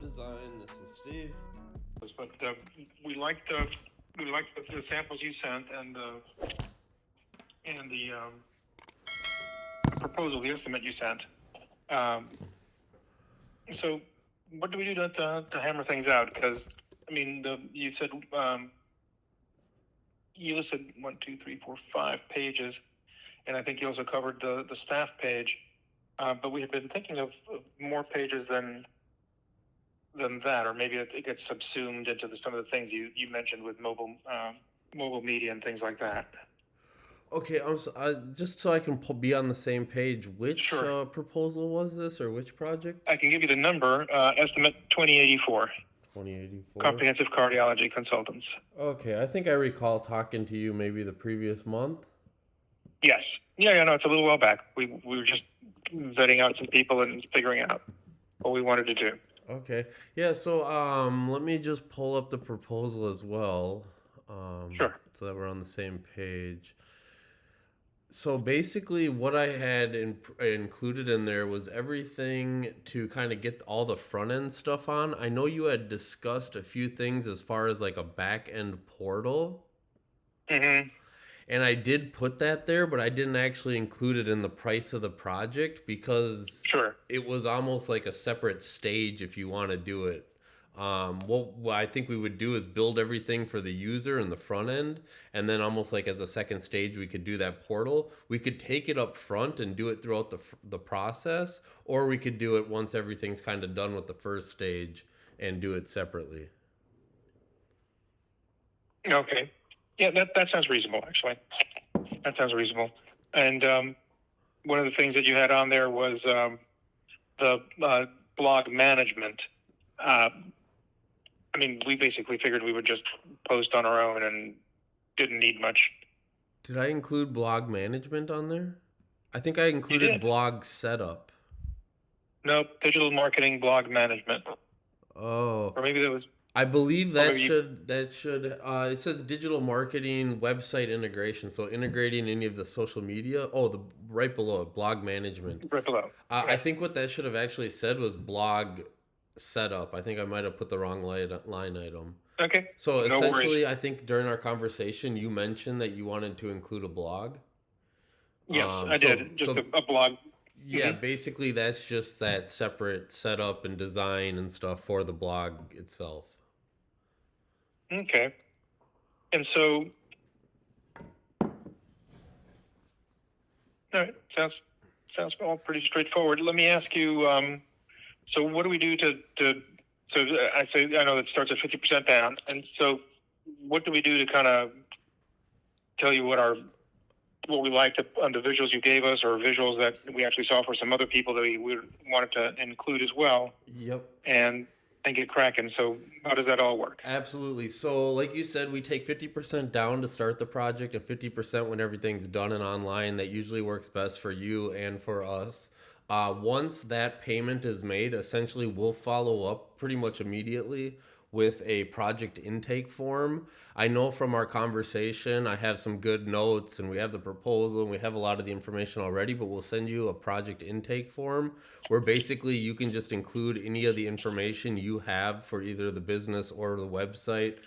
Design. This is Steve. But we liked the samples you sent and the proposal, the estimate you sent. So, what do we do to hammer things out? Because I mean, you said you listed 1, 2, 3, 4, 5 pages, and I think you also covered the staff page. But we had been thinking of more pages than that, or maybe it gets subsumed into some of the things you mentioned with mobile media and things like that. Okay, just so I can be on the same page, which Sure. proposal was this, or which project? I can give you the number, estimate 2084, 2084. Comprehensive Cardiology Consultants. Okay, I think I recall talking to you maybe the previous month. Yes. Yeah, no, it's a little while back. We were just vetting out some people and figuring out what we wanted to do. Okay. Yeah, so let me just pull up the proposal as well. Sure. So that we're on the same page. So basically, what I had included in there was everything to kind of get all the front end stuff on. I know you had discussed a few things as far as like a back end portal. Mm-hmm. And I did put that there, but I didn't actually include it in the price of the project because Sure. it was almost like a separate stage if you want to do it. What I think we would do is build everything for the user in the front end, and then almost like as a second stage, we could do that portal. We could take it up front and do it throughout the process, or we could do it once everything's kind of done with the first stage and do it separately. Okay. Yeah, that sounds reasonable, actually. That sounds reasonable. And one of the things that you had on there was the blog management. I mean, we basically figured we would just post on our own and didn't need much. Did I include blog management on there? I think I included blog setup. Nope, digital marketing blog management. Oh. Or maybe that was... I believe that should it says digital marketing website integration, so integrating any of the social media. Oh, right below it, blog management. Right below. I think what that should have actually said was blog setup. I think I might have put the wrong line item. Okay. So essentially, I think during our conversation, you mentioned that you wanted to include a blog. Yes, I did. Just a blog. Yeah, basically that's just that separate setup and design and stuff for the blog itself. Okay. And so, all right, sounds all pretty straightforward. Let me ask you, so what do we do so I know that starts at 50% down, and so what do we do to kind of tell you what we liked on the visuals you gave us, or visuals that we actually saw for some other people that we wanted to include as well? Yep. And get cracking. So how does that all work? Absolutely. So like you said, we take 50% down to start the project and 50% when everything's done and online. That usually works best for you and for us. Once that payment is made, essentially we'll follow up pretty much immediately with a project intake form. I know from our conversation, I have some good notes and we have the proposal and we have a lot of the information already, but we'll send you a project intake form where basically you can just include any of the information you have for either the business or the website,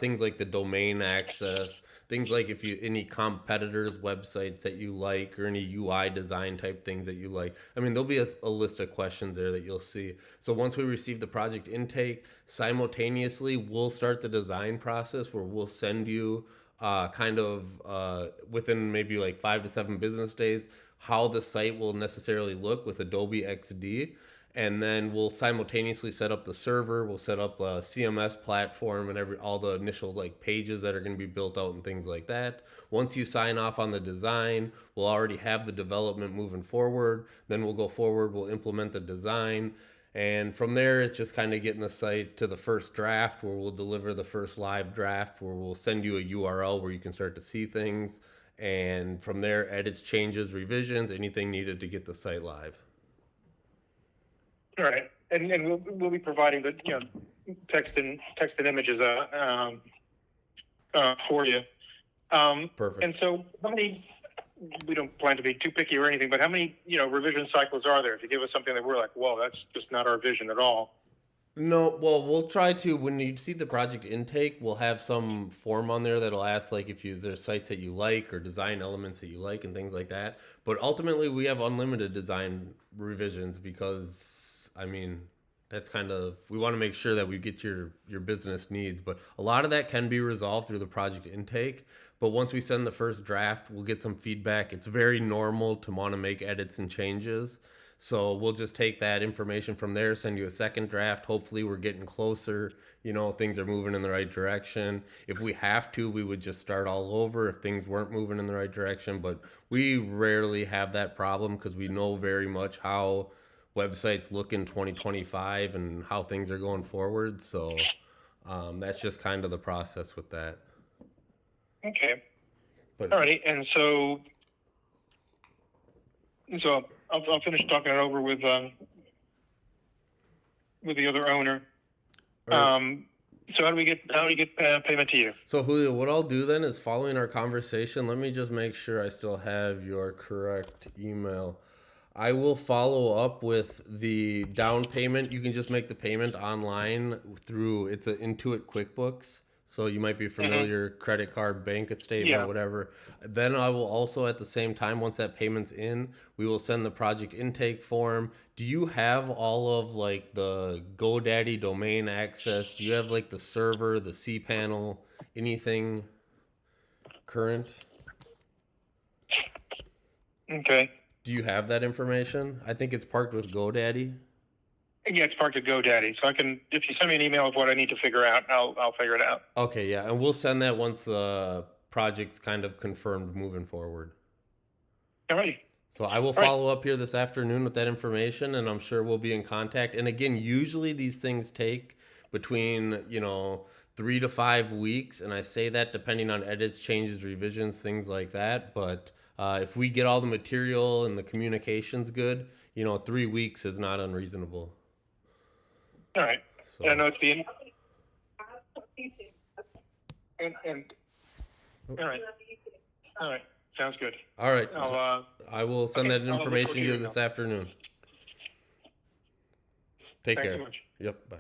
things like the domain access, things like if you any competitors' websites that you like or any UI design type things that you like. I mean, there'll be a list of questions there that you'll see. So once we receive the project intake, simultaneously we'll start the design process where we'll send you within maybe like 5 to 7 business days how the site will necessarily look with Adobe XD. And then we'll simultaneously set up the server. We'll set up a CMS platform and all the initial like pages that are going to be built out and things like that. Once you sign off on the design, we'll already have the development moving forward. Then we'll go forward. We'll implement the design. And from there, it's just kind of getting the site to the first draft where we'll deliver the first live draft where we'll send you a URL where you can start to see things. And from there, edits, changes, revisions, anything needed to get the site live. All right, and we'll be providing the text and images for you. Perfect. And so, how many? We don't plan to be too picky or anything, but how many revision cycles are there? If you give us something that we're like, whoa, that's just not our vision at all. No, well, we'll try to when you see the project intake, we'll have some form on there that'll ask like if you there's sites that you like or design elements that you like and things like that. But ultimately, we have unlimited design revisions because I mean, that's kind of we want to make sure that we get your business needs, but a lot of that can be resolved through the project intake. But once we send the first draft, we'll get some feedback. It's very normal to want to make edits and changes. So we'll just take that information from there, send you a second draft. Hopefully, we're getting closer. Things are moving in the right direction. If we have to, we would just start all over if things weren't moving in the right direction. But we rarely have that problem because we know very much how websites look in 2025 and how things are going forward. So that's just kind of the process with that. Okay. But Alrighty. And so I'll finish talking it over with the other owner. Right. So how do we get payment to you? So Julio, what I'll do then is following our conversation, let me just make sure I still have your correct email. I will follow up with the down payment. You can just make the payment online through it's an Intuit QuickBooks. So you might be familiar, credit card, bank statement, Yeah. whatever. Then I will also at the same time, once that payment's in, we will send the project intake form. Do you have all of like the GoDaddy domain access? Do you have like the server, the cPanel, anything current? Okay. Do you have that information? I think it's parked with GoDaddy. Yeah, it's parked at GoDaddy. So I can, if you send me an email of what I need to figure out, I'll figure it out. Okay, yeah, and we'll send that once the project's kind of confirmed moving forward. Alrighty. So I will All right. follow up here this afternoon with that information, and I'm sure we'll be in contact. And again, usually these things take between 3 to 5 weeks, and I say that depending on edits, changes, revisions, things like that. But if we get all the material and the communications good, 3 weeks is not unreasonable. All right. So And I know it's the and all right. Sounds good. all right, I'll I will send okay, that I'll look information forward to to you your this afternoon. Take thanks care. so much. Yep. Bye.